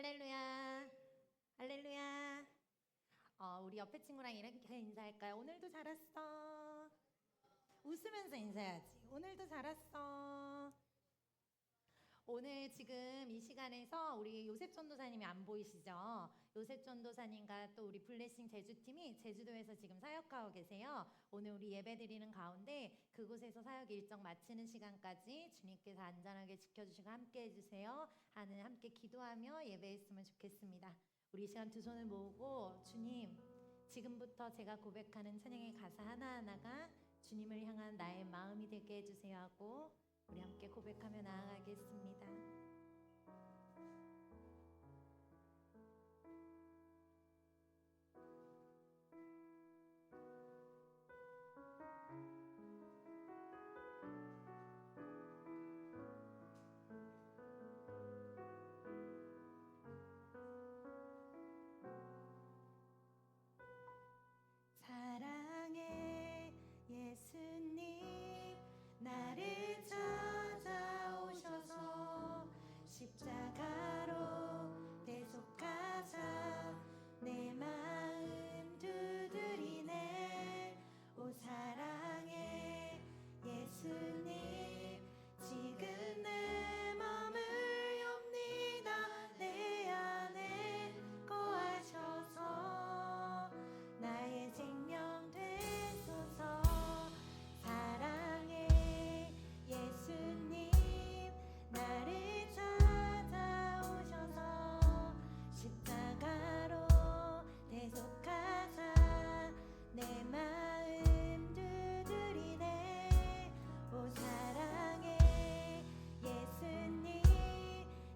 할렐루야. 할렐루야. 우리 옆에 친구랑 이렇게 인사할까요? 오늘도 잘 왔어. 웃으면서 인사해야지. 오늘도 잘 왔어. 오늘 지금 이 시간에서 우리 요셉 전도사님이 안 보이시죠? 요셉 전도사님과 또 우리 블레싱 제주팀이 제주도에서 지금 사역하고 계세요. 오늘 우리 예배 드리는 가운데 그곳에서 사역 일정 마치는 시간까지 주님께서 안전하게 지켜주시고 함께 해주세요. 함께 기도하며 예배했으면 좋겠습니다. 우리 이 시간 두 손을 모으고 주님, 지금부터 제가 고백하는 찬양의 가사 하나하나가 주님을 향한 나의 마음이 되게 해주세요 하고 우리 함께 고백하며 나아가겠습니다. 사랑의 예수님, 나를 찾아오셔서 십자가로 대속하사 내 마음 두드리네. 오 사랑의 예수님, 지금 내 맘을 엽니다. 내 안에 거하셔서 나의 생명 되소서. 사랑의 예수님, 나를 찾아오셔서 십자가로 대속하사 내 마음 두드리네. 오 사랑의 예수님,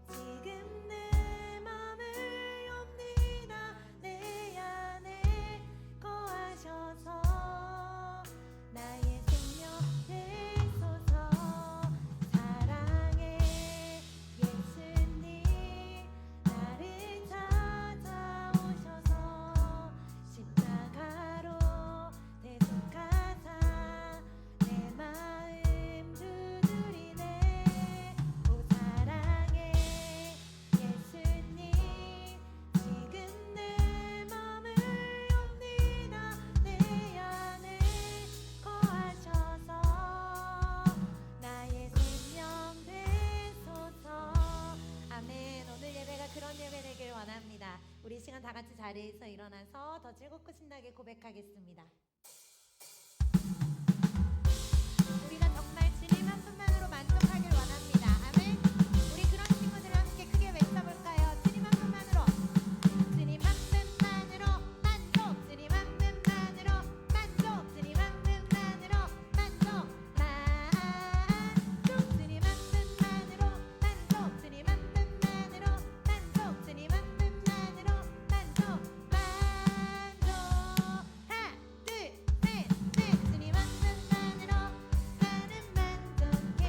지금 내 맘을 엽니다. 내 안에 거하셔서 나의 생명 되소서. 사랑의 예수님, 나를 찾아오셔서 십자가로 대속하사 내 마음 두드리네. 오 사랑의 예수님, 지금 내 맘을 엽니다. 내 안에 거하셔서 나의 생명 되소서. 아멘. 오늘 예배가 그런 예배 되길 원합니다. 우리 이 시간 다 같이 자리에서 일어나서 더 즐겁고 신나게 고백하겠습니다. 우리가 정말 주님 한 분만으로 만족하길 원합니다. 아멘. 우리 그런 친구들을 함께 크게 외쳐볼까요? 주님 한 분만으로, 주님 한 분만으로 만족, 주님 한 분만으로 만족, 주님 한 분만으로 만족, 만족, 주님 한 분만으로 만족, 주님 한 분만으로 만족, 주님 한 분만으로 만족, 만족. 하나 둘 셋 넷. 주님 한 분만으로 나는 만족해.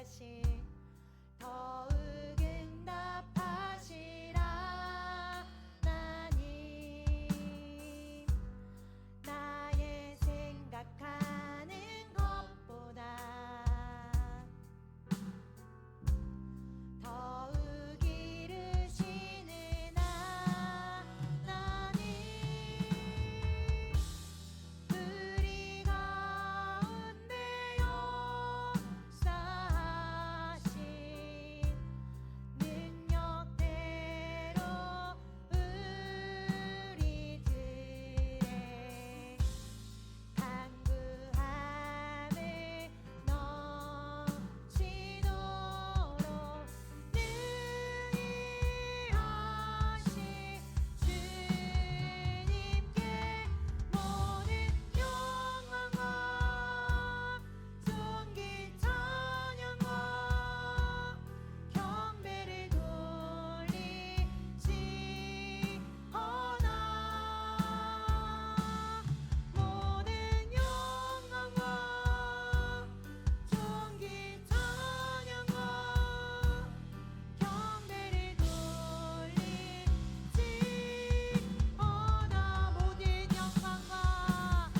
응답하시 더욱 응답하시라 하나님 나의 생각하는 것보다 더욱 이르시는 하나님 우리 가운데 역사하신 능력대로 우리들의 간구함을 넘치도록 능히 하신 주님께 모든 영광과 존귀 찬양과 경배를 돌리시오나 모든 영광과 존귀 찬양과 경배를 돌리시오나 모든 영광과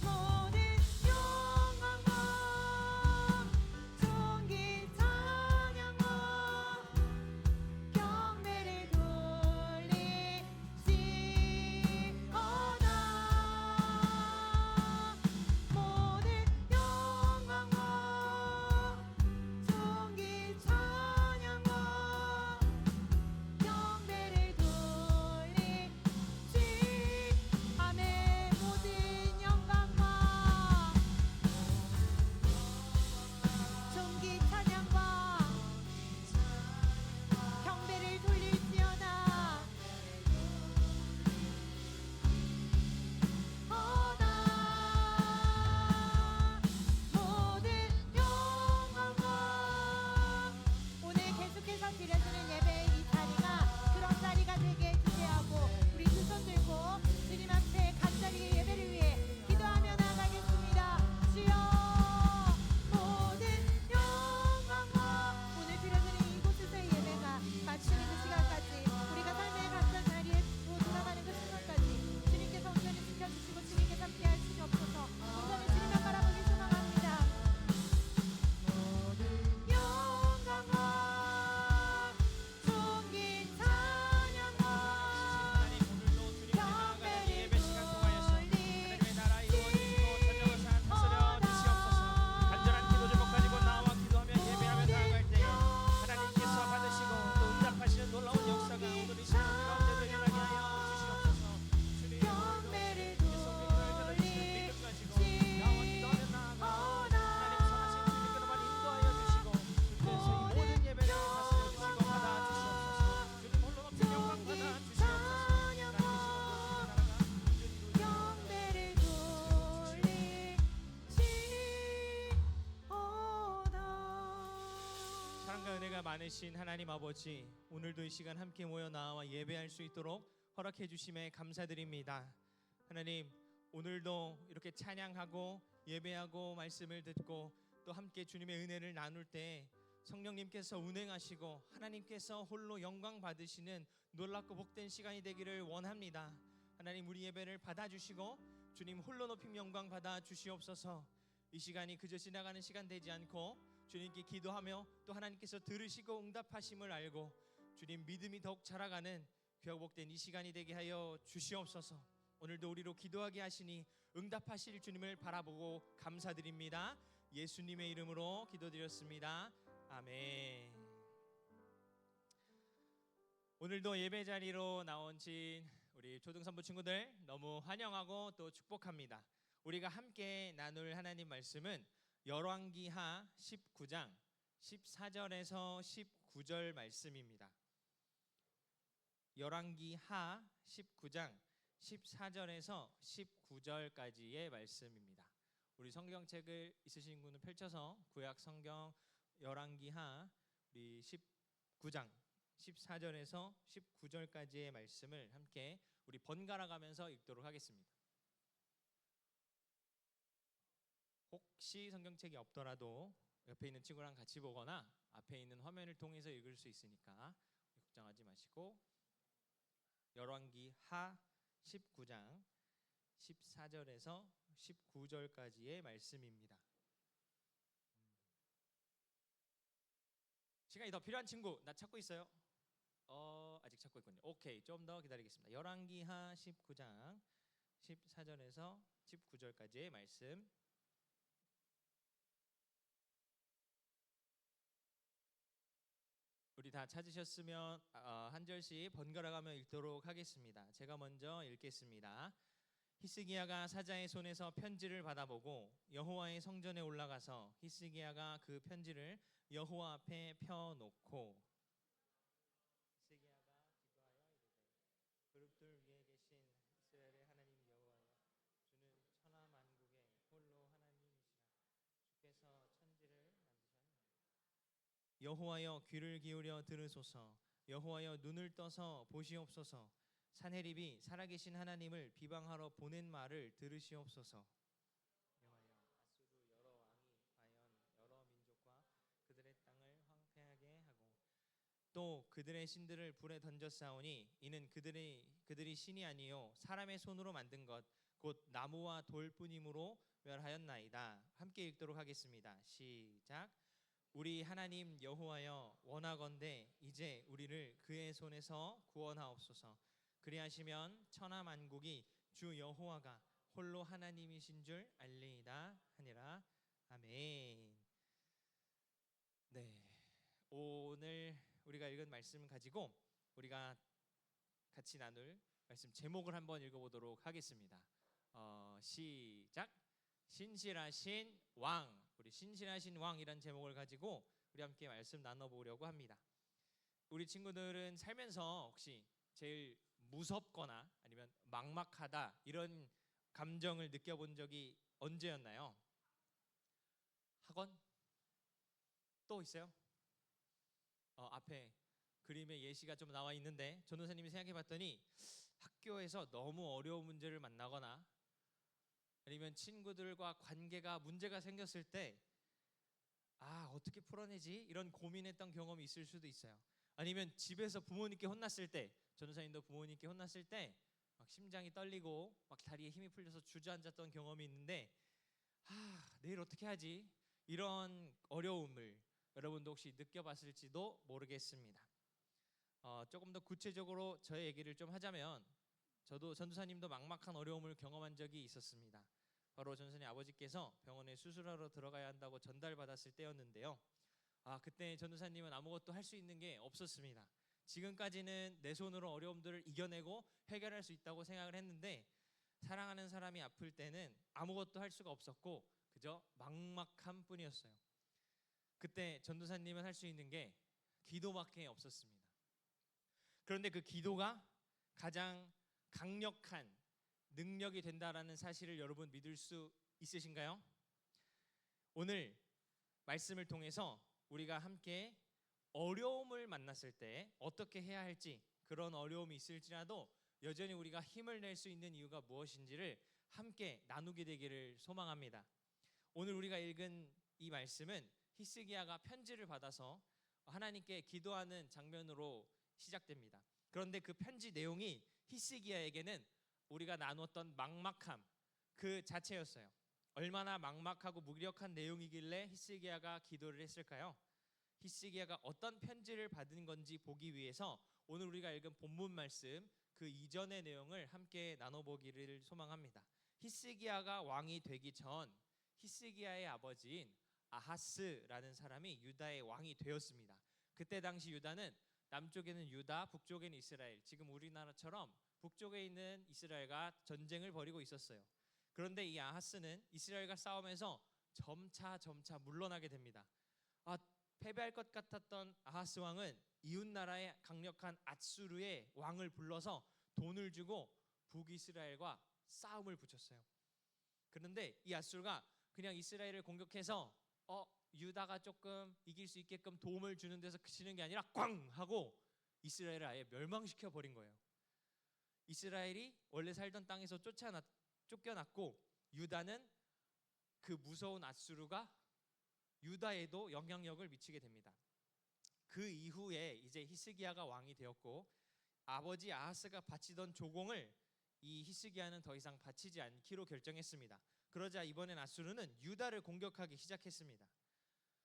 모든 영광과 존귀 찬양과 경배를 돌리시오나 모든 영광과 존귀 찬양과 경배를 돌리시 아멘 모든 영광과 존귀 찬양과 경배를 돌릴지어다 어다 모든 영광과 오늘 계속해서 드려지는 예배의 이 자리가 그런 자리가 되게 기대하고 우리 두 손 들고 주님 앞에 간절히 예배를 위해 기도하며 나가겠습니다. 주여 모든 영광과 오늘 드려지는 이곳에서의 예배가 마치는 그 시간까지 우리가 삶의 각자 자리에 돌아가는 그 순간까지 주님께서 온전히 지켜주시고 주님께서 함께 하시옵소서. 온전히 주님만 바라보기 소망합니다. 영광과 존귀 찬양과 경배를 예배 시간 통하여서 하나님의 나라 이루어지시고 전쟁을 다스려 주시옵소서. 간절한 기도 제목 가지고 나와 기도하며 예배하며 나아갈 때에 하나님께서 받으시고 또 응답하시는 놀라운 역사가 오늘 이 시간 우리 가운데 일어나게 하여 주시옵소서. 주님 경배를 계속 믿음을 가지시는 믿음 가지고 나와 기도하며 나아가 하나님 선하신 주님께로만 인도하여 주시고 주께서 이 모든 예배를 다스려 주시고 받아 주시옵소서. 주님 홀로 높이 영광 받아 주시옵소서. 경배를 돌리시오다 사랑과 은혜가 많으신 하나님 아버지, 오늘도 이 시간 함께 모여 나와 예배할 수 있도록 허락해 주심에 감사드립니다. 하나님, 오늘도 이렇게 찬양하고 예배하고 말씀을 듣고 또 함께 주님의 은혜를 나눌 때 성령님께서 운행하시고 하나님께서 홀로 영광 받으시는 놀랍고 복된 시간이 되기를 원합니다. 하나님, 우리 예배를 받아주시고 주님 홀로 높임 영광 받아 주시옵소서. 이 시간이 그저 지나가는 시간 되지 않고 주님께 기도하며 또 하나님께서 들으시고 응답하심을 알고 주님 믿음이 더욱 자라가는 귀하고 복된 이 시간이 되게 하여 주시옵소서. 오늘도 우리로 기도하게 하시니 응답하실 주님을 바라보고 감사드립니다. 예수님의 이름으로 기도드렸습니다. 아멘. 오늘도 예배 자리로 나오신 우리 초등산부 친구들 너무 환영하고 또 축복합니다. 우리가 함께 나눌 하나님 말씀은 열왕기하 19장 14절에서 19절 말씀입니다. 열왕기하 19장 14절에서 19절까지의 말씀입니다. 우리 성경책을 있으신 분은 펼쳐서 구약 성경 열왕기하 우리 19장 14절에서 19절까지의 말씀을 함께 우리 번갈아 가면서 읽도록 하겠습니다. 혹시 성경책이 없더라도 옆에 있는 친구랑 같이 보거나 앞에 있는 화면을 통해서 읽을 수 있으니까 걱정하지 마시고 열왕기 하 19장 14절에서 19절까지의 말씀입니다. 시간이 더 필요한 친구, 나 찾고 있어요? 아직 찾고 있군요. 오케이, 좀 더 기다리겠습니다. 열왕기 하 19장 14절에서 19절까지의 말씀. 우리 다 찾으셨으면 한 절씩 번갈아 가며 읽도록 하겠습니다. 제가 먼저 읽겠습니다. 히스기야가 사자의 손에서 편지를 받아보고 여호와의 성전에 올라가서 히스기야가 그 편지를 여호와 앞에 펴놓고 히스기야가 기도하여 이르되 그룹들 위에 계신 이스라엘의 하나님 여호와여, 주는 천하 만국의 홀로 하나님이시라. 주께서 천지를 만드셨나이다. 여호와여, 귀를 기울여 들으소서. 여호와여, 눈을 떠서 보시옵소서. 산헤립이 살아계신 하나님을 비방하러 보낸 말을 들으시옵소서. 여호와여, 아수르 여러 왕이 과연 여러 민족과 그들의 땅을 황폐하게 하고 또 그들의 신들을 불에 던졌사오니 이는 그들이 신이 아니요 사람의 손으로 만든 것 곧 나무와 돌뿐이므로 멸하였나이다. 함께 읽도록 하겠습니다. 시작. 우리 하나님 여호와여, 원하건대 이제 우리를 그의 손에서 구원하옵소서. 그리하시면 천하 만국이 주 여호와가 홀로 하나님이신 줄 알리이다 하니라. 아멘. 네, 오늘 우리가 읽은 말씀 가지고 우리가 같이 나눌 말씀 제목을 한번 읽어보도록 하겠습니다. 시작. 신실하신 왕. 우리 신실하신 왕이란 제목을 가지고 우리 함께 말씀 나눠보려고 합니다. 우리 친구들은 살면서 혹시 제일 무섭거나 아니면 막막하다 이런 감정을 느껴본 적이 언제였나요? 학원? 또 있어요? 앞에 그림에 예시가 좀 나와 있는데 전도사님이 생각해 봤더니 학교에서 너무 어려운 문제를 만나거나 아니면 친구들과 관계가 문제가 생겼을 때 어떻게 풀어내지? 이런 고민했던 경험이 있을 수도 있어요. 아니면 집에서 부모님께 혼났을 때, 전도사님도 부모님께 혼났을 때 막 심장이 떨리고 막 다리에 힘이 풀려서 주저앉았던 경험이 있는데 내일 어떻게 하지? 이런 어려움을 여러분도 혹시 느껴봤을지도 모르겠습니다. 조금 더 구체적으로 저의 얘기를 좀 하자면 저도 전도사님도 막막한 어려움을 경험한 적이 있었습니다. 바로 전도사님 아버지께서 병원에 수술하러 들어가야 한다고 전달받았을 때였는데요. 그때 전도사님은 아무것도 할 수 있는 게 없었습니다. 지금까지는 내 손으로 어려움들을 이겨내고 해결할 수 있다고 생각을 했는데 사랑하는 사람이 아플 때는 아무것도 할 수가 없었고 그저 막막함 뿐이었어요. 그때 전도사님은 할 수 있는 게 기도밖에 없었습니다. 그런데 그 기도가 가장 강력한 능력이 된다라는 사실을 여러분 믿을 수 있으신가요? 오늘 말씀을 통해서 우리가 함께 어려움을 만났을 때 어떻게 해야 할지, 그런 어려움이 있을지라도 여전히 우리가 힘을 낼 수 있는 이유가 무엇인지를 함께 나누게 되기를 소망합니다. 오늘 우리가 읽은 이 말씀은 히스기야가 편지를 받아서 하나님께 기도하는 장면으로 시작됩니다. 그런데 그 편지 내용이 히스기야에게는 우리가 나눴던 막막함 그 자체였어요. 얼마나 막막하고 무기력한 내용이길래 히스기야가 기도를 했을까요? 히스기야가 어떤 편지를 받은 건지 보기 위해서 오늘 우리가 읽은 본문 말씀 그 이전의 내용을 함께 나눠보기를 소망합니다. 히스기야가 왕이 되기 전 히스기야의 아버지인 아하스라는 사람이 유다의 왕이 되었습니다. 그때 당시 유다는 남쪽에는 유다, 북쪽에는 이스라엘, 지금 우리나라처럼 북쪽에 있는 이스라엘과 전쟁을 벌이고 있었어요. 그런데 이 아하스는 이스라엘과 싸움에서 점차 물러나게 됩니다. 패배할 것 같았던 아하스 왕은 이웃 나라의 강력한 앗수르의 왕을 불러서 돈을 주고 북이스라엘과 싸움을 붙였어요. 그런데 이 앗수르가 그냥 이스라엘을 공격해서 유다가 조금 이길 수 있게끔 도움을 주는 데서 그치는 게 아니라 꽝 하고 이스라엘을 아예 멸망시켜 버린 거예요. 이스라엘이 원래 살던 땅에서 쫓겨났고 유다는 그 무서운 앗수르가 유다에도 영향력을 미치게 됩니다. 그 이후에 이제 히스기야가 왕이 되었고 아버지 아하스가 바치던 조공을 이 히스기야는 더 이상 바치지 않기로 결정했습니다. 그러자 이번엔 아수르는 유다를 공격하기 시작했습니다.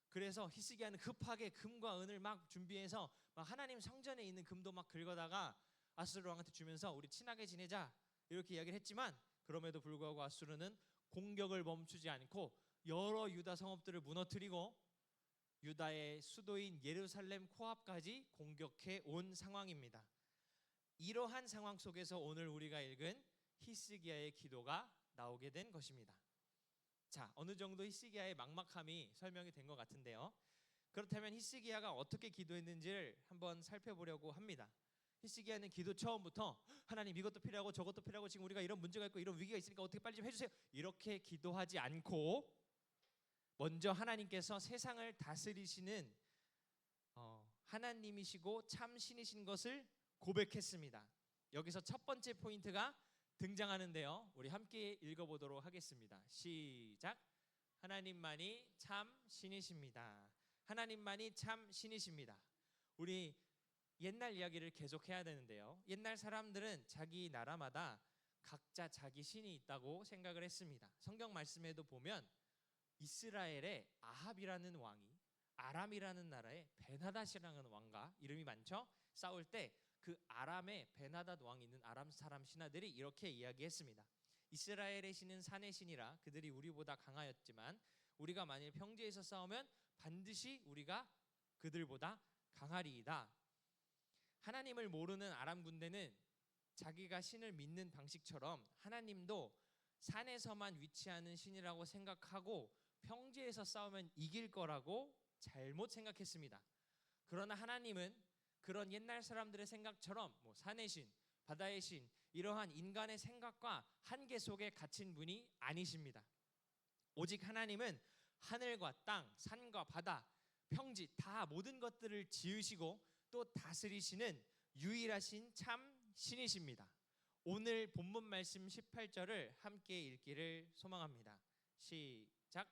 그래서 히스기야는 급하게 금과 은을 막 준비해서 막 하나님 성전에 있는 금도 막 긁어다가 아수르 왕한테 주면서 우리 친하게 지내자 이렇게 이야기를 했지만 그럼에도 불구하고 아수르는 공격을 멈추지 않고 여러 유다 성읍들을 무너뜨리고 유다의 수도인 예루살렘 코앞까지 공격해 온 상황입니다. 이러한 상황 속에서 오늘 우리가 읽은 히스기야의 기도가 나오게 된 것입니다. 자, 어느 정도 히스기야의 막막함이 설명이 된 것 같은데요. 그렇다면 히스기야가 어떻게 기도했는지를 한번 살펴보려고 합니다. 히스기야는 기도 처음부터 하나님 이것도 필요하고 저것도 필요하고 지금 우리가 이런 문제가 있고 이런 위기가 있으니까 어떻게 빨리 좀 해주세요 이렇게 기도하지 않고 먼저 하나님께서 세상을 다스리시는 하나님이시고 참 신이신 것을 고백했습니다. 여기서 첫 번째 포인트가 등장하는데요. 우리 함께 읽어보도록 하겠습니다. 시작. 하나님만이 참 신이십니다. 하나님만이 참 신이십니다. 우리 옛날 이야기를 계속해야 되는데요. 옛날 사람들은 자기 나라마다 각자 자기 신이 있다고 생각을 했습니다. 성경 말씀에도 보면 이스라엘의 아합이라는 왕이 아람이라는 나라의 베나닷이라는 왕과 이름이 많죠. 싸울 때 그 아람의 베나닷 왕이 있는 아람 사람 신하들이 이렇게 이야기했습니다. 이스라엘의 신은 산의 신이라 그들이 우리보다 강하였지만 우리가 만일 평지에서 싸우면 반드시 우리가 그들보다 강하리이다. 하나님을 모르는 아람 군대는 자기가 신을 믿는 방식처럼 하나님도 산에서만 위치하는 신이라고 생각하고 평지에서 싸우면 이길 거라고 잘못 생각했습니다. 그러나 하나님은 그런 옛날 사람들의 생각처럼 산의 신, 바다의 신 이러한 인간의 생각과 한계 속에 갇힌 분이 아니십니다. 오직 하나님은 하늘과 땅, 산과 바다, 평지 다 모든 것들을 지으시고 또 다스리시는 유일하신 참 신이십니다. 오늘 본문 말씀 18절을 함께 읽기를 소망합니다. 시작.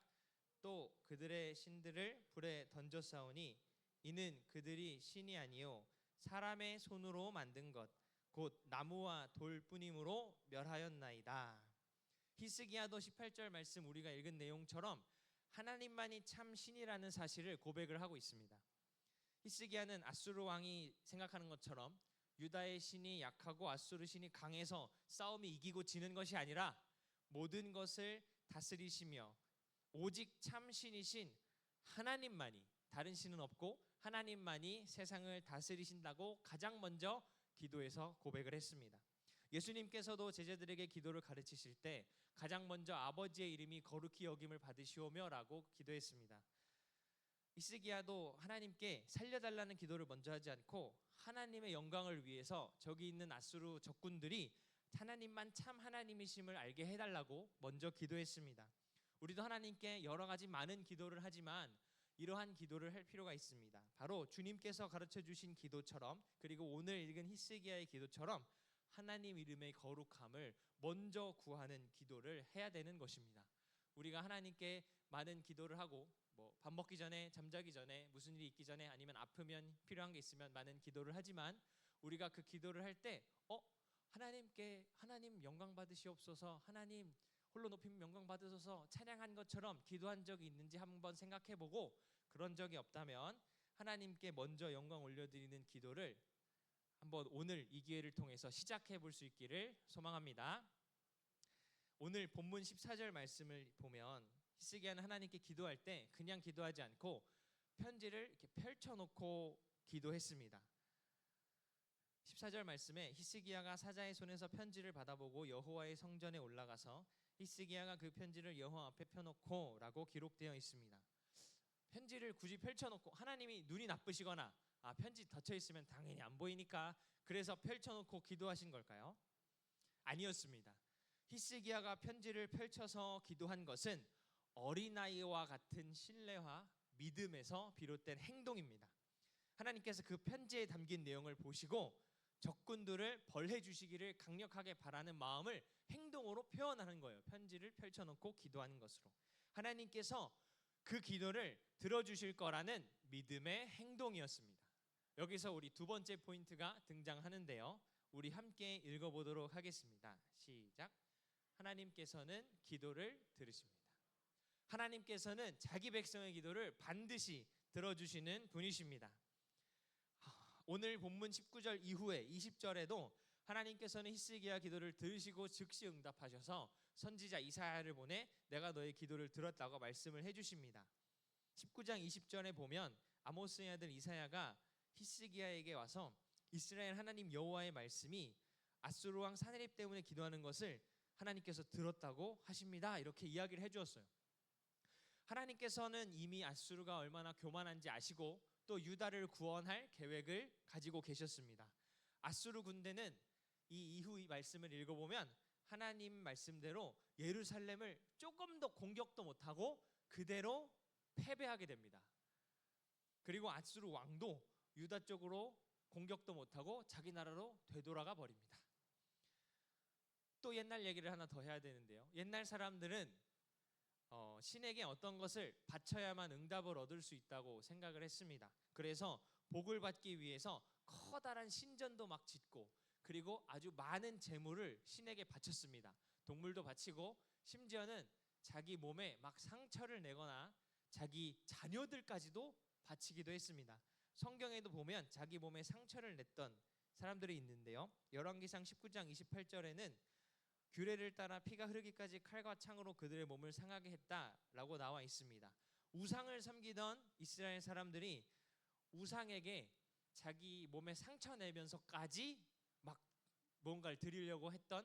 또 그들의 신들을 불에 던져싸우니 이는 그들이 신이 아니요 사람의 손으로 만든 것 곧 나무와 돌뿐이므로 멸하였나이다. 히스기야도 18절 말씀 우리가 읽은 내용처럼 하나님만이 참 신이라는 사실을 고백을 하고 있습니다. 히스기야는 아수르 왕이 생각하는 것처럼 유다의 신이 약하고 아수르 신이 강해서 싸움이 이기고 지는 것이 아니라 모든 것을 다스리시며 오직 참 신이신 하나님만이 다른 신은 없고 하나님만이 세상을 다스리신다고 가장 먼저 기도에서 고백을 했습니다. 예수님께서도 제자들에게 기도를 가르치실 때 가장 먼저 아버지의 이름이 거룩히 여김을 받으시오며라고 기도했습니다. 히스기야도 하나님께 살려달라는 기도를 먼저 하지 않고 하나님의 영광을 위해서 저기 있는 아수르 적군들이 하나님만 참 하나님이심을 알게 해달라고 먼저 기도했습니다. 우리도 하나님께 여러 가지 많은 기도를 하지만 이러한 기도를 할 필요가 있습니다. 바로 주님께서 가르쳐 주신 기도처럼 그리고 오늘 읽은 히스기야의 기도처럼 하나님 이름의 거룩함을 먼저 구하는 기도를 해야 되는 것입니다. 우리가 하나님께 많은 기도를 하고 밥 먹기 전에 잠자기 전에 무슨 일이 있기 전에 아니면 아프면 필요한 게 있으면 많은 기도를 하지만 우리가 그 기도를 할 때 하나님께 하나님 영광 받으시옵소서 하나님 홀로 높임 영광 받으소서 찬양한 것처럼 기도한 적이 있는지 한번 생각해보고 그런 적이 없다면 하나님께 먼저 영광 올려드리는 기도를 한번 오늘 이 기회를 통해서 시작해 볼 수 있기를 소망합니다. 오늘 본문 14절 말씀을 보면 히스기야는 하나님께 기도할 때 그냥 기도하지 않고 편지를 이렇게 펼쳐놓고 기도했습니다. 14절 말씀에 히스기야가 사자의 손에서 편지를 받아보고 여호와의 성전에 올라가서 히스기야가 그 편지를 여호와 앞에 펴놓고 라고 기록되어 있습니다. 편지를 굳이 펼쳐놓고 하나님이 눈이 나쁘시거나 편지 닫혀 있으면 당연히 안 보이니까 그래서 펼쳐놓고 기도하신 걸까요? 아니었습니다. 히스기야가 편지를 펼쳐서 기도한 것은 어린아이와 같은 신뢰와 믿음에서 비롯된 행동입니다. 하나님께서 그 편지에 담긴 내용을 보시고 적군들을 벌해 주시기를 강력하게 바라는 마음을 행동으로 표현하는 거예요. 편지를 펼쳐놓고 기도하는 것으로 하나님께서 그 기도를 들어주실 거라는 믿음의 행동이었습니다. 여기서 우리 두 번째 포인트가 등장하는데요. 우리 함께 읽어보도록 하겠습니다. 시작. 하나님께서는 기도를 들으십니다. 하나님께서는 자기 백성의 기도를 반드시 들어주시는 분이십니다. 오늘 본문 19절 이후에 20절에도 하나님께서는 히스기야 기도를 들으시고 즉시 응답하셔서 선지자 이사야를 보내 내가 너의 기도를 들었다고 말씀을 해주십니다. 19장 20절에 보면 아모스의 아들 이사야가 히스기야에게 와서 이스라엘 하나님 여호와의 말씀이 아수르 왕 사네립 때문에 기도하는 것을 하나님께서 들었다고 하십니다. 이렇게 이야기를 해주었어요. 하나님께서는 이미 아수르가 얼마나 교만한지 아시고 또 유다를 구원할 계획을 가지고 계셨습니다. 아수르 군대는 이 이후 이 말씀을 읽어보면 하나님 말씀대로 예루살렘을 조금 더 공격도 못하고 그대로 패배하게 됩니다. 그리고 아수르 왕도 유다 쪽으로 공격도 못하고 자기 나라로 되돌아가 버립니다. 또 옛날 얘기를 하나 더 해야 되는데요. 옛날 사람들은 신에게 어떤 것을 바쳐야만 응답을 얻을 수 있다고 생각을 했습니다. 그래서 복을 받기 위해서 커다란 신전도 막 짓고 그리고 아주 많은 재물을 신에게 바쳤습니다. 동물도 바치고 심지어는 자기 몸에 막 상처를 내거나 자기 자녀들까지도 바치기도 했습니다. 성경에도 보면 자기 몸에 상처를 냈던 사람들이 있는데요. 열왕기상 19장 28절에는 규례를 따라 피가 흐르기까지 칼과 창으로 그들의 몸을 상하게 했다라고 나와 있습니다. 우상을 섬기던 이스라엘 사람들이 우상에게 자기 몸에 상처 내면서까지 막 뭔가를 드리려고 했던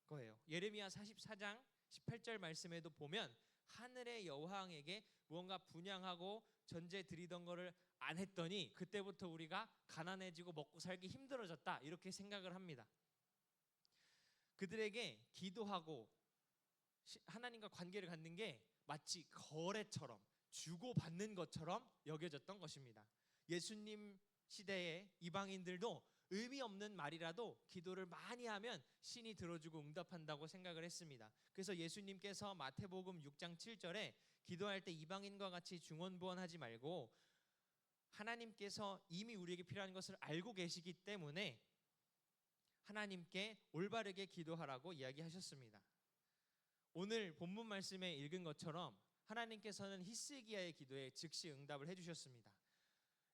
거예요. 예레미야 44장 18절 말씀에도 보면 하늘의 여호와에게 무언가 분향하고 전제 드리던 거를 안 했더니 그때부터 우리가 가난해지고 먹고 살기 힘들어졌다 이렇게 생각을 합니다. 그들에게 기도하고 하나님과 관계를 갖는 게 마치 거래처럼 주고받는 것처럼 여겨졌던 것입니다. 예수님 시대의 이방인들도 의미 없는 말이라도 기도를 많이 하면 신이 들어주고 응답한다고 생각을 했습니다. 그래서 예수님께서 마태복음 6장 7절에 기도할 때 이방인과 같이 중언부언하지 말고 하나님께서 이미 우리에게 필요한 것을 알고 계시기 때문에 하나님께 올바르게 기도하라고 이야기하셨습니다. 오늘 본문 말씀에 읽은 것처럼 하나님께서는 히스기야의 기도에 즉시 응답을 해주셨습니다.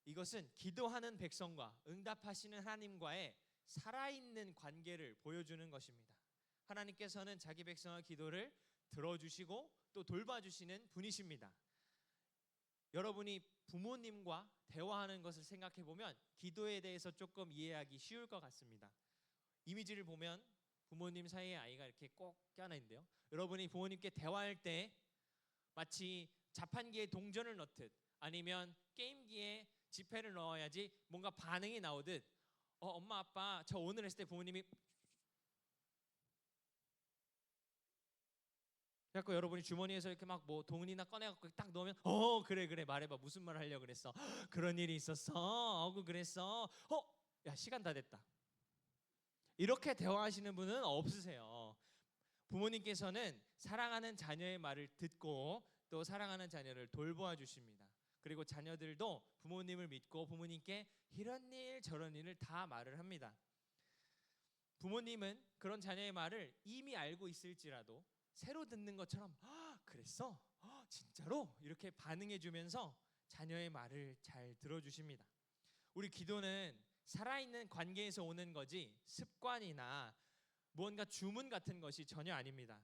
이것은 기도하는 백성과 응답하시는 하나님과의 살아있는 관계를 보여주는 것입니다. 하나님께서는 자기 백성의 기도를 들어주시고 또 돌봐주시는 분이십니다. 여러분이 부모님과 대화하는 것을 생각해 보면 기도에 대해서 조금 이해하기 쉬울 것 같습니다. 이미지를 보면 부모님 사이에 아이가 이렇게 꼭 껴안아 있는데요. 여러분이 부모님께 대화할 때 마치 자판기에 동전을 넣듯 아니면 게임기에 지폐를 넣어야지 뭔가 반응이 나오듯 엄마 아빠 저 오늘 했을 때 부모님이 그래서 여러분이 주머니에서 이렇게 막 뭐 돈이나 꺼내갖고 딱 넣으면 그래 말해봐 무슨 말 하려고 그랬어 그런 일이 있었어 그랬어 야 시간 다 됐다 이렇게 대화하시는 분은 없으세요. 부모님께서는 사랑하는 자녀의 말을 듣고 또 사랑하는 자녀를 돌보아 주십니다. 그리고 자녀들도 부모님을 믿고 부모님께 이런 일 저런 일을 다 말을 합니다. 부모님은 그런 자녀의 말을 이미 알고 있을지라도 새로 듣는 것처럼 그랬어? 진짜로? 이렇게 반응해 주면서 자녀의 말을 잘 들어주십니다. 우리 기도는 살아있는 관계에서 오는 거지 습관이나 무언가 주문 같은 것이 전혀 아닙니다.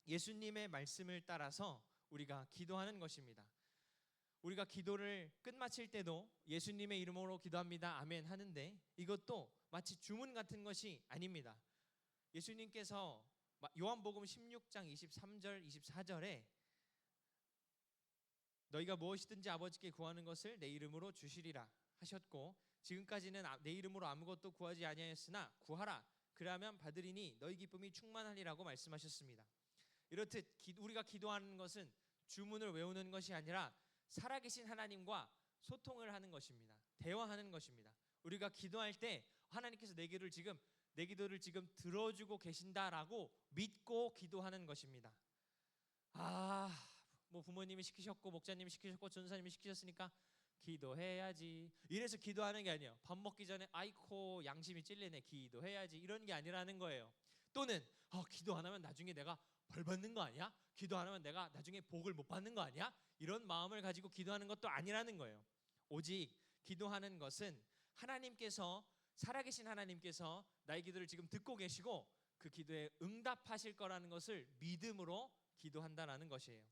예수님의 말씀을 따라서 우리가 기도하는 것입니다. 우리가 기도를 끝마칠 때도 예수님의 이름으로 기도합니다. 아멘 하는데 이것도 마치 주문 같은 것이 아닙니다. 예수님께서 요한복음 16장 23절 24절에 너희가 무엇이든지 아버지께 구하는 것을 내 이름으로 주시리라 하셨고 지금까지는 내 이름으로 아무것도 구하지 아니하였으나 구하라 그러면 받으리니 너희 기쁨이 충만하리라고 말씀하셨습니다. 이렇듯 우리가 기도하는 것은 주문을 외우는 것이 아니라 살아계신 하나님과 소통을 하는 것입니다. 대화하는 것입니다. 우리가 기도할 때 하나님께서 내 기도를 지금 들어주고 계신다라고 믿고 기도하는 것입니다. 뭐 부모님이 시키셨고 목사님이 시키셨고 전사님이 시키셨으니까 기도해야지. 이래서 기도하는 게 아니에요. 밥 먹기 전에 아이코 양심이 찔리네 기도해야지 이런 게 아니라는 거예요. 또는 기도 안 하면 나중에 내가 벌 받는 거 아니야? 기도 안 하면 내가 나중에 복을 못 받는 거 아니야? 이런 마음을 가지고 기도하는 것도 아니라는 거예요. 오직 기도하는 것은 하나님께서 살아계신 하나님께서 나의 기도를 지금 듣고 계시고 그 기도에 응답하실 거라는 것을 믿음으로 기도한다라는 것이에요.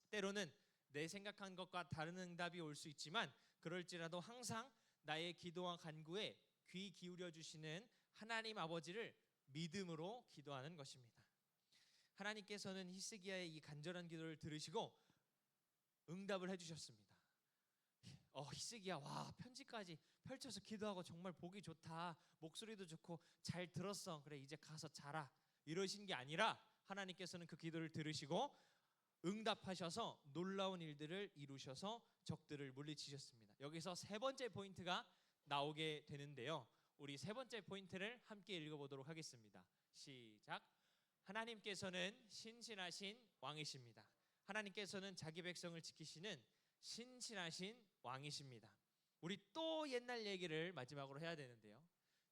때로는 내 생각한 것과 다른 응답이 올 수 있지만 그럴지라도 항상 나의 기도와 간구에 귀 기울여 주시는 하나님 아버지를 믿음으로 기도하는 것입니다. 하나님께서는 히스기야의 이 간절한 기도를 들으시고 응답을 해주셨습니다. 히스기야, 와, 편지까지 펼쳐서 기도하고 정말 보기 좋다. 목소리도 좋고 잘 들었어. 그래, 이제 가서 자라. 이러신 게 아니라 하나님께서는 그 기도를 들으시고 응답하셔서 놀라운 일들을 이루셔서 적들을 물리치셨습니다. 여기서 세 번째 포인트가 나오게 되는데요. 우리 세 번째 포인트를 함께 읽어보도록 하겠습니다. 시작. 하나님께서는 신실하신 왕이십니다. 하나님께서는 자기 백성을 지키시는 신실하신 왕이십니다. 우리 또 옛날 얘기를 마지막으로 해야 되는데요.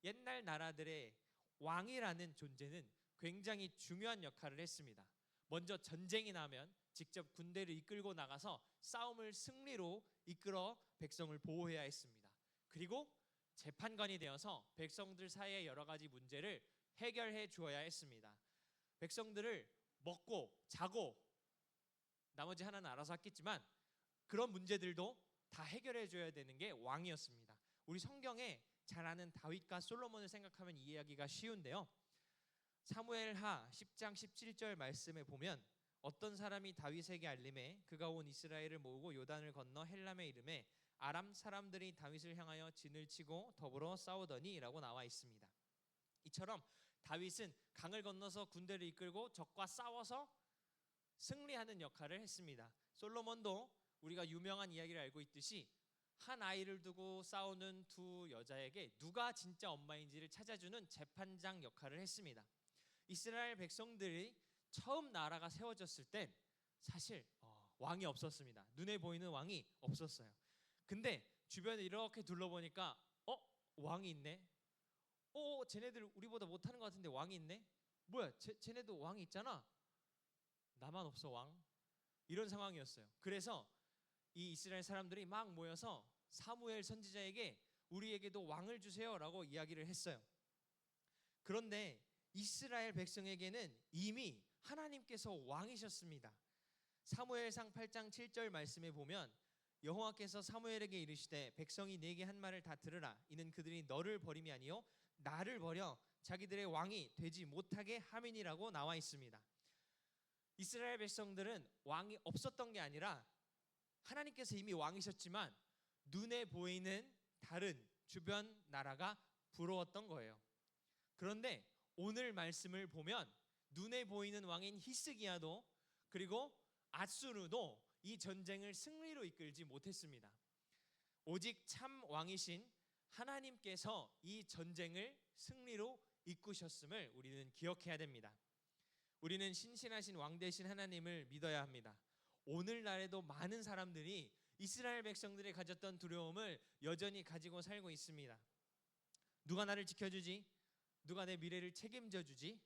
옛날 나라들의 왕이라는 존재는 굉장히 중요한 역할을 했습니다. 먼저 전쟁이 나면 직접 군대를 이끌고 나가서 싸움을 승리로 이끌어 백성을 보호해야 했습니다. 그리고 재판관이 되어서 백성들 사이의 여러 가지 문제를 해결해 주어야 했습니다. 백성들을 먹고 자고 나머지 하나는 알아서 했겠지만 그런 문제들도 다 해결해 줘야 되는 게 왕이었습니다. 우리 성경에 잘 아는 다윗과 솔로몬을 생각하면 이해하기가 쉬운데요. 사무엘하 10장 17절 말씀에 보면 어떤 사람이 다윗에게 알림해 그가 온 이스라엘을 모으고 요단을 건너 헬람에 이름에 아람 사람들이 다윗을 향하여 진을 치고 더불어 싸우더니 라고 나와 있습니다. 이처럼 다윗은 강을 건너서 군대를 이끌고 적과 싸워서 승리하는 역할을 했습니다. 솔로몬도 우리가 유명한 이야기를 알고 있듯이 한 아이를 두고 싸우는 두 여자에게 누가 진짜 엄마인지를 찾아주는 재판장 역할을 했습니다. 이스라엘 백성들이 처음 나라가 세워졌을 땐 사실 왕이 없었습니다. 눈에 보이는 왕이 없었어요. 근데 주변에 이렇게 둘러보니까 왕이 있네. 쟤네들 우리보다 못하는 것 같은데 왕이 있네. 뭐야, 쟤네도 왕이 있잖아. 나만 없어 왕. 이런 상황이었어요. 그래서 이 이스라엘 사람들이 막 모여서 사무엘 선지자에게 우리에게도 왕을 주세요라고 이야기를 했어요. 그런데 이스라엘 백성에게는 이미 하나님께서 왕이셨습니다. 사무엘상 8장 7절 말씀에 보면 여호와께서 사무엘에게 이르시되 백성이 내게 한 말을 다 들으라. 이는 그들이 너를 버림이 아니요 나를 버려 자기들의 왕이 되지 못하게 함이니라고 나와 있습니다. 이스라엘 백성들은 왕이 없었던 게 아니라 하나님께서 이미 왕이셨지만 눈에 보이는 다른 주변 나라가 부러웠던 거예요. 그런데 오늘 말씀을 보면 눈에 보이는 왕인 히스기야도 그리고 아수르도 이 전쟁을 승리로 이끌지 못했습니다. 오직 참 왕이신 하나님께서 이 전쟁을 승리로 이끄셨음을 우리는 기억해야 됩니다. 우리는 신실하신 왕 되신 하나님을 믿어야 합니다. 오늘날에도 많은 사람들이 이스라엘 백성들이 가졌던 두려움을 여전히 가지고 살고 있습니다. 누가 나를 지켜주지? 누가 내 미래를 책임져 주지?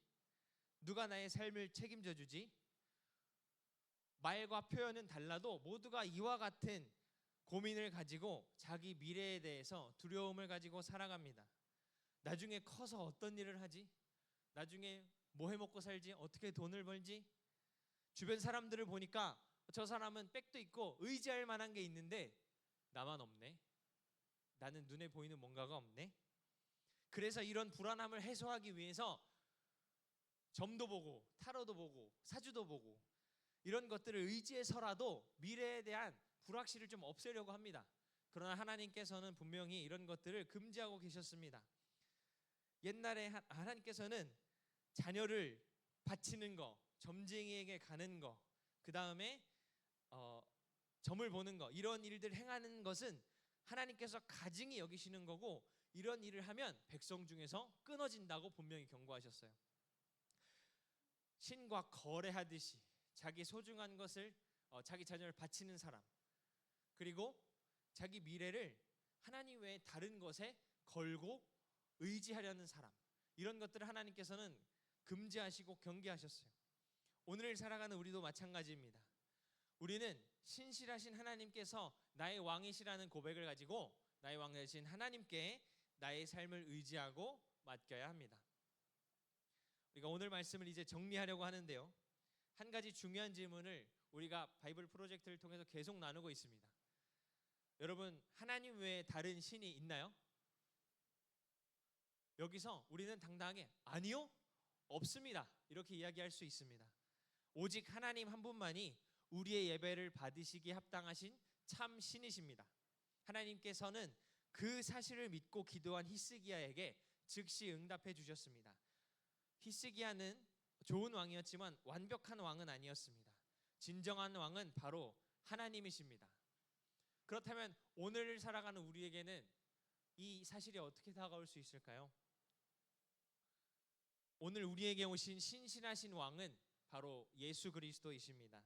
누가 나의 삶을 책임져 주지? 말과 표현은 달라도 모두가 이와 같은 고민을 가지고 자기 미래에 대해서 두려움을 가지고 살아갑니다. 나중에 커서 어떤 일을 하지? 나중에 뭐 해먹고 살지? 어떻게 돈을 벌지? 주변 사람들을 보니까 저 사람은 백도 있고 의지할 만한 게 있는데 나만 없네. 나는 눈에 보이는 뭔가가 없네. 그래서 이런 불안함을 해소하기 위해서 점도 보고 타로도 보고 사주도 보고 이런 것들을 의지해서라도 미래에 대한 불확실을 좀 없애려고 합니다. 그러나 하나님께서는 분명히 이런 것들을 금지하고 계셨습니다. 옛날에 하나님께서는 자녀를 바치는 거, 점쟁이에게 가는 거, 그 다음에 점을 보는 거, 이런 일들 행하는 것은 하나님께서 가증히 여기시는 거고 이런 일을 하면 백성 중에서 끊어진다고 분명히 경고하셨어요. 신과 거래하듯이 자기 소중한 것을 자기 자녀를 바치는 사람, 그리고 자기 미래를 하나님 외에 다른 것에 걸고 의지하려는 사람, 이런 것들을 하나님께서는 금지하시고 경계하셨어요. 오늘 살아가는 우리도 마찬가지입니다. 우리는 신실하신 하나님께서 나의 왕이시라는 고백을 가지고 나의 왕 되신 하나님께 나의 삶을 의지하고 맡겨야 합니다. 우리가 오늘 말씀을 이제 정리하려고 하는데요, 한 가지 중요한 질문을 우리가 바이블 프로젝트를 통해서 계속 나누고 있습니다. 여러분, 하나님 외에 다른 신이 있나요? 여기서 우리는 당당하게 아니요, 없습니다, 이렇게 이야기할 수 있습니다. 오직 하나님 한 분만이 우리의 예배를 받으시기에 합당하신 참 신이십니다. 하나님께서는 그 사실을 믿고 기도한 히스기야에게 즉시 응답해 주셨습니다. 히스기야는 좋은 왕이었지만 완벽한 왕은 아니었습니다. 진정한 왕은 바로 하나님이십니다. 그렇다면 오늘 살아가는 우리에게는 이 사실이 어떻게 다가올 수 있을까요? 오늘 우리에게 오신 신실하신 왕은 바로 예수 그리스도이십니다.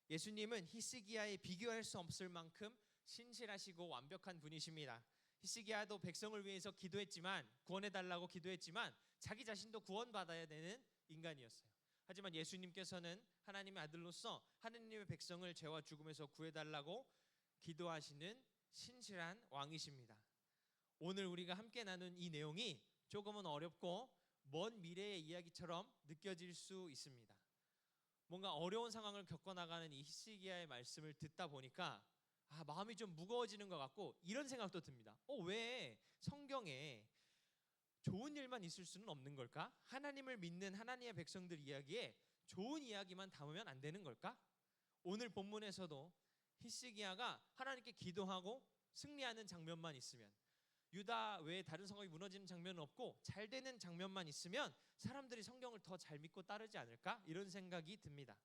예수님은 히스기야에 비교할 수 없을 만큼 신실하시고 완벽한 분이십니다. 히스기야도 백성을 위해서 기도했지만, 구원해달라고 기도했지만 자기 자신도 구원받아야 되는 인간이었어요. 하지만 예수님께서는 하나님의 아들로서 하나님의 백성을 죄와 죽음에서 구해달라고 기도하시는 신실한 왕이십니다. 오늘 우리가 함께 나눈 이 내용이 조금은 어렵고 먼 미래의 이야기처럼 느껴질 수 있습니다. 뭔가 어려운 상황을 겪어나가는 이 히스기야의 말씀을 듣다 보니까 마음이 좀 무거워지는 것 같고 이런 생각도 듭니다. 왜 성경에 좋은 일만 있을 수는 없는 걸까? 하나님을 믿는 하나님의 백성들 이야기에 좋은 이야기만 담으면 안 되는 걸까? 오늘 본문에서도 히스기야가 하나님께 기도하고 승리하는 장면만 있으면, 유다 외에 다른 성곽이 무너지는 장면은 없고 잘 되는 장면만 있으면 사람들이 성경을 더 잘 믿고 따르지 않을까? 이런 생각이 듭니다.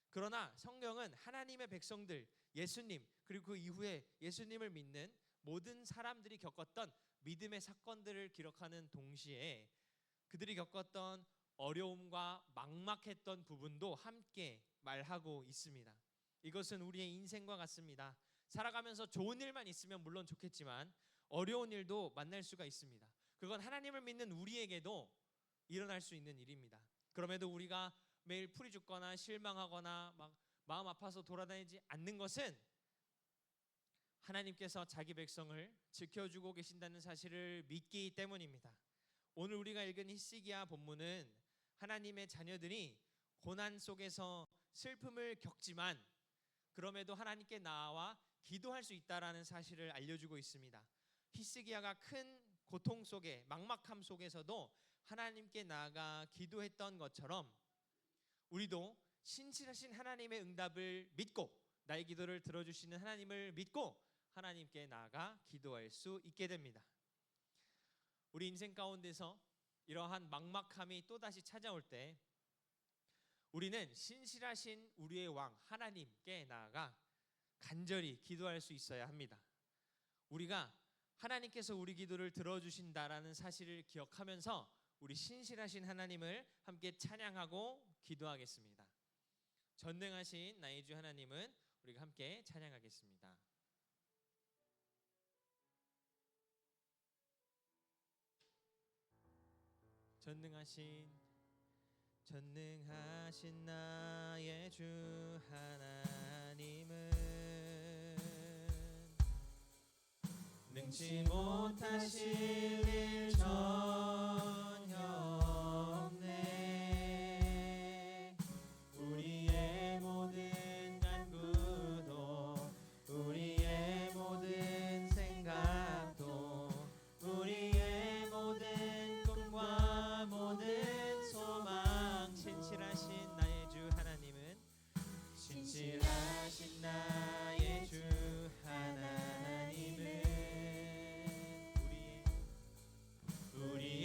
그러나 성경은 하나님의 백성들, 예수님, 그리고 그 이후에 예수님을 믿는 모든 사람들이 겪었던 믿음의 사건들을 기록하는 동시에 그들이 겪었던 어려움과 막막했던 부분도 함께 말하고 있습니다. 이것은 우리의 인생과 같습니다. 살아가면서 좋은 일만 있으면 물론 좋겠지만 어려운 일도 만날 수가 있습니다. 그건 하나님을 믿는 우리에게도 일어날 수 있는 일입니다. 그럼에도 우리가 매일 풀이 죽거나 실망하거나 마음 아파서 돌아다니지 않는 것은 하나님께서 자기 백성을 지켜주고 계신다는 사실을 믿기 때문입니다. 오늘 우리가 읽은 히스기야 본문은 하나님의 자녀들이 고난 속에서 슬픔을 겪지만 그럼에도 하나님께 나아와 기도할 수 있다라는 사실을 알려주고 있습니다. 히스기야가 큰 고통 속에, 막막함 속에서도 하나님께 나아가 기도했던 것처럼 우리도 신실하신 하나님의 응답을 믿고 나의 기도를 들어주시는 하나님을 믿고 하나님께 나아가 기도할 수 있게 됩니다. 우리 인생 가운데서 이러한 막막함이 또다시 찾아올 때 우리는 신실하신 우리의 왕 하나님께 나아가 간절히 기도할 수 있어야 합니다. 우리가 하나님께서 우리 기도를 들어주신다라는 사실을 기억하면서 우리 신실하신 하나님을 함께 찬양하고 기도하겠습니다. 전능하신 나의 주 하나님은 우리가 함께 찬양하겠습니다. 전능하신 나의 주 하나님은 능치 못하실 일 전혀 없네. 우리의 모든 간구도 우리의 모든 생각도 우리의 모든 꿈과 모든 소망, 신실하신 나의 주 하나님은 신실하신 나의 주 하나님은 우리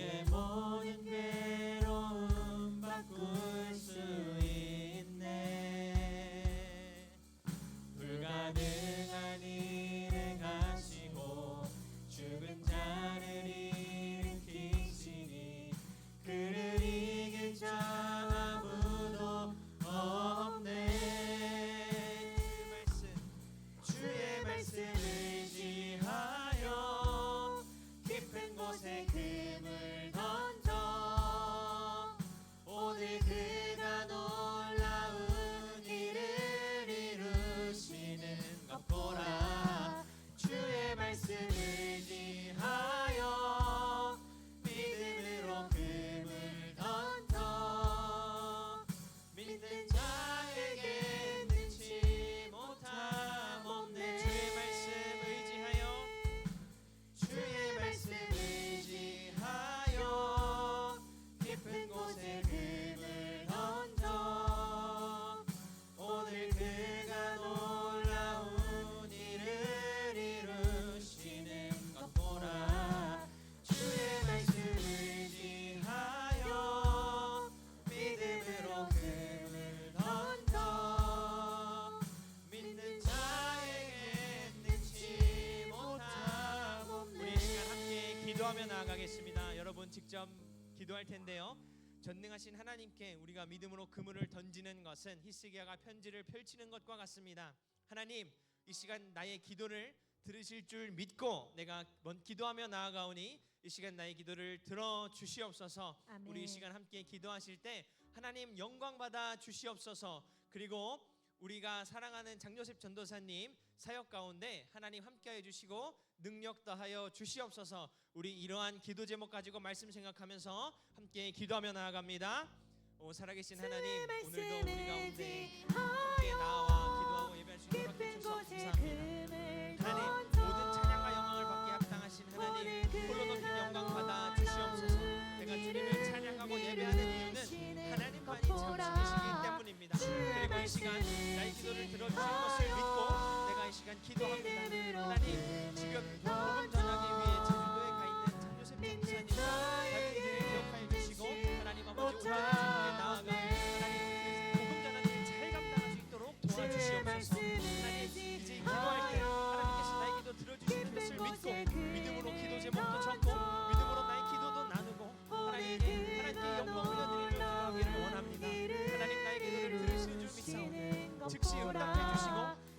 기도하며 나아가겠습니다. 여러분 직접 기도할 텐데요. 전능하신 하나님께 우리가 믿음으로 그물을 던지는 것은 히스기야가 편지를 펼치는 것과 같습니다. 하나님, 이 시간 나의 기도를 들으실 줄 믿고 내가 기도하며 나아가오니 이 시간 나의 기도를 들어 주시옵소서. 아멘. 우리 이 시간 함께 기도하실 때 하나님 영광 받아 주시옵소서. 그리고 우리가 사랑하는 장요셉 전도사님 사역 가운데 하나님 함께해 주시고 능력 더하여 주시옵소서. 우리 이러한 기도 제목 가지고 말씀 생각하면서 함께 기도하며 나아갑니다. 오 살아계신 하나님, 오늘도 우리 가운데 함께 나와 기도하고 예배할 수 있도록 허락해 주셔서 감사합니다. 하나님, 모든 찬양과 영광을 받게 합당하신 하나님, 홀로 높인 영광 받아 주시옵소서. 내가 주님을 찬양하고 예배하는 이유는 하나님만이 참신이시기 때문입니다. 그리고 이 시간 나의 기도를 들어주실 것을 믿고 내가 이 시간 기도합니다. 하나님, 지금 복음 전하기 위해 제주도에 가 있는 장요셉 전도사님 가족들을 기억하여 주시고 하나님 아버지 온전한 주님께 나아가 하나님 복음 전하는 일 잘 감당할 수 있도록 도와주시옵소서. 하나님, 이제 기도할 때 하나님께서 나의 기도 들어주실 것을 믿고 믿음으로 기도 제목도 적고 믿음으로 나의 기도도 나누고 하나님께 영광 올려드리며 기도하기를 원합니다. 하나님, 나의 기도를 들으실 줄 믿사오니 즉시 응답해 주시고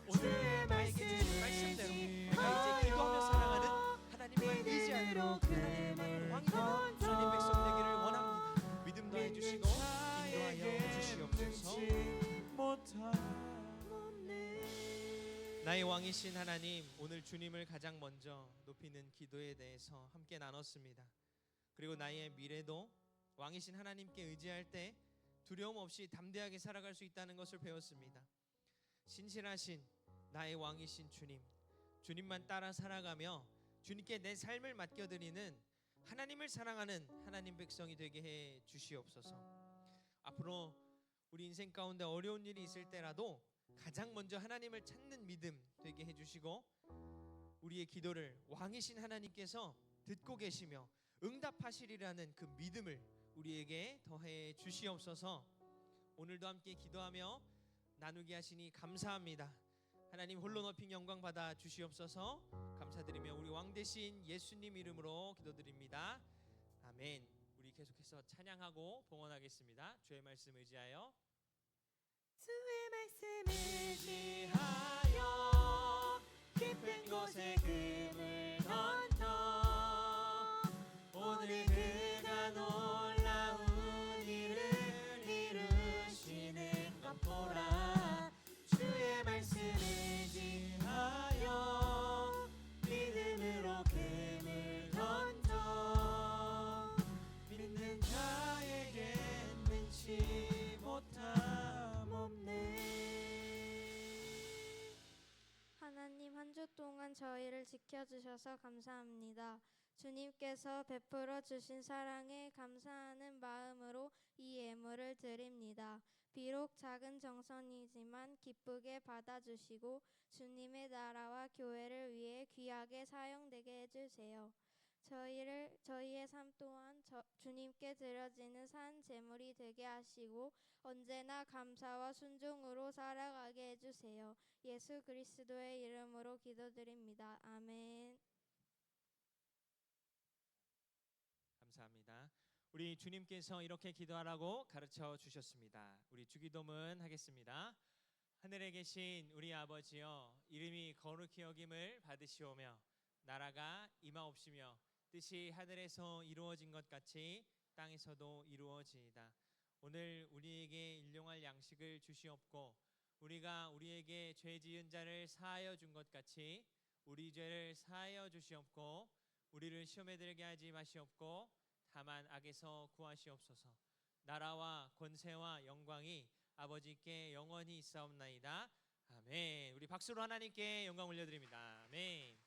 오늘 나에게 주신 말씀대로 내가 이제 기도하며 살아가는 하나님만 의지하는 하나님만 왕이 되는 주님 백성 되기를 원합니다. 믿음 더해 주시고 인도하여 주시옵소서. 나의 왕이신 하나님, 오늘 주님을 가장 먼저 높이는 기도에 대해서 함께 나눴습니다. 그리고 나의 미래도 왕이신 하나님께 의지할 때 두려움 없이 담대하게 살아갈 수 있다는 것을 배웠습니다. 신실하신 나의 왕이신 주님, 주님만 따라 살아가며 주님께 내 삶을 맡겨드리는 하나님을 사랑하는 하나님 백성이 되게 해 주시옵소서. 앞으로 우리 인생 가운데 어려운 일이 있을 때라도 가장 먼저 하나님을 찾는 믿음 되게 해주시고 우리의 기도를 왕이신 하나님께서 듣고 계시며 응답하시리라는 그 믿음을 우리에게 더해 주시옵소서. 오늘도 함께 기도하며 나누게 하시니 감사합니다. 하나님, 홀로 높인 영광 받아 주시옵소서. 감사드리며 우리 왕 대신 예수님 이름으로 기도드립니다. 아멘. 우리 계속해서 찬양하고 봉헌하겠습니다. 주의 말씀 의지하여 주의 말씀 의지하여 깊은 곳에 금을 던져 오늘 그가 놀라운 일을 이루시는 것 보라. 주의 말씀 의지하여 믿음으로 금을 던져 믿는 자에겐 능치 못함 없네. 하나님, 한 주 동안 저희를 지켜주셔서 감사합니다. 주님께서 베풀어 주신 사랑에 감사하는 마음으로 이 예물을 드립니다. 비록 작은 정성이지만 기쁘게 받아주시고 주님의 나라와 교회를 위해 귀하게 사용되게 해주세요. 저희의 삶 또한 주님께 드려지는 산 제물이 되게 하시고 언제나 감사와 순종으로 살아가게 해주세요. 예수 그리스도의 이름으로 기도드립니다. 아멘. 감사합니다. 우리 주님께서 이렇게 기도하라고 가르쳐 주셨습니다. 우리 주기도문 하겠습니다. 하늘에 계신 우리 아버지여, 이름이 거룩히 여김을 받으시오며 나라가 임하옵시며 뜻이 하늘에서 이루어진 것 같이 땅에서도 이루어지이다. 오늘 우리에게 일용할 양식을 주시옵고 우리가 우리에게 죄 지은 자를 사하여 준 것 같이 우리 죄를 사하여 주시옵고 우리를 시험에 들게 하지 마시옵고 다만 악에서 구하시옵소서. 나라와 권세와 영광이 아버지께 영원히 있사옵나이다. 아멘. 우리 박수로 하나님께 영광 올려드립니다. 아멘.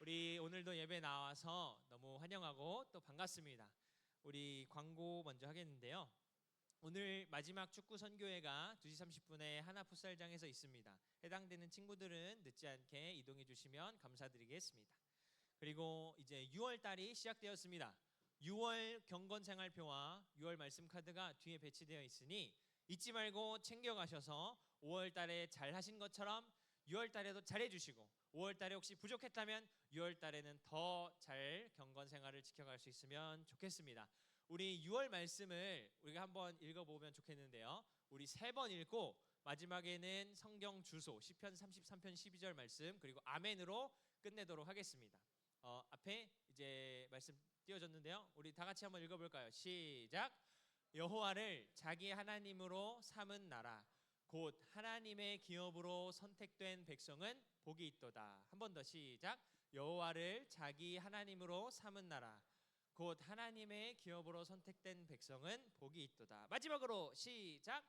우리 오늘도 예배 나와서 너무 환영하고 또 반갑습니다. 우리 광고 먼저 하겠는데요. 오늘 마지막 축구 선교회가 2시 30분에 하나 풋살장에서 있습니다. 해당되는 친구들은 늦지 않게 이동해 주시면 감사드리겠습니다. 그리고 이제 6월 달이 시작되었습니다. 6월 경건생활표와 6월 말씀 카드가 뒤에 배치되어 있으니 잊지 말고 챙겨가셔서 5월 달에 잘 하신 것처럼 6월 달에도 잘해 주시고 5월 달에 혹시 부족했다면 6월 달에는 더 잘 경건 생활을 지켜갈 수 있으면 좋겠습니다. 우리 6월 말씀을 우리가 한번 읽어보면 좋겠는데요. 우리 3번 읽고 마지막에는 성경 주소 시편 33편 12절 말씀 그리고 아멘으로 끝내도록 하겠습니다. 앞에 이제 말씀 띄워졌는데요. 우리 다 같이 한번 읽어볼까요? 시작. 여호와를 자기 하나님으로 삼은 나라 곧 하나님의 기업으로 선택된 백성은 복이 있도다. 한 번 더 시작. 여호와를 자기 하나님으로 삼은 나라 곧 하나님의 기업으로 선택된 백성은 복이 있도다. 마지막으로 시작.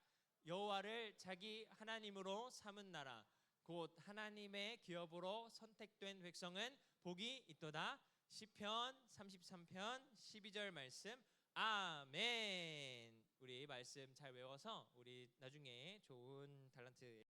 여호와를 자기 하나님으로 삼은 나라 곧 하나님의 기업으로 선택된 백성은 복이 있도다. 시편 33편 12절 말씀 아멘. 우리 말씀 잘 외워서 우리 나중에 좋은 달란트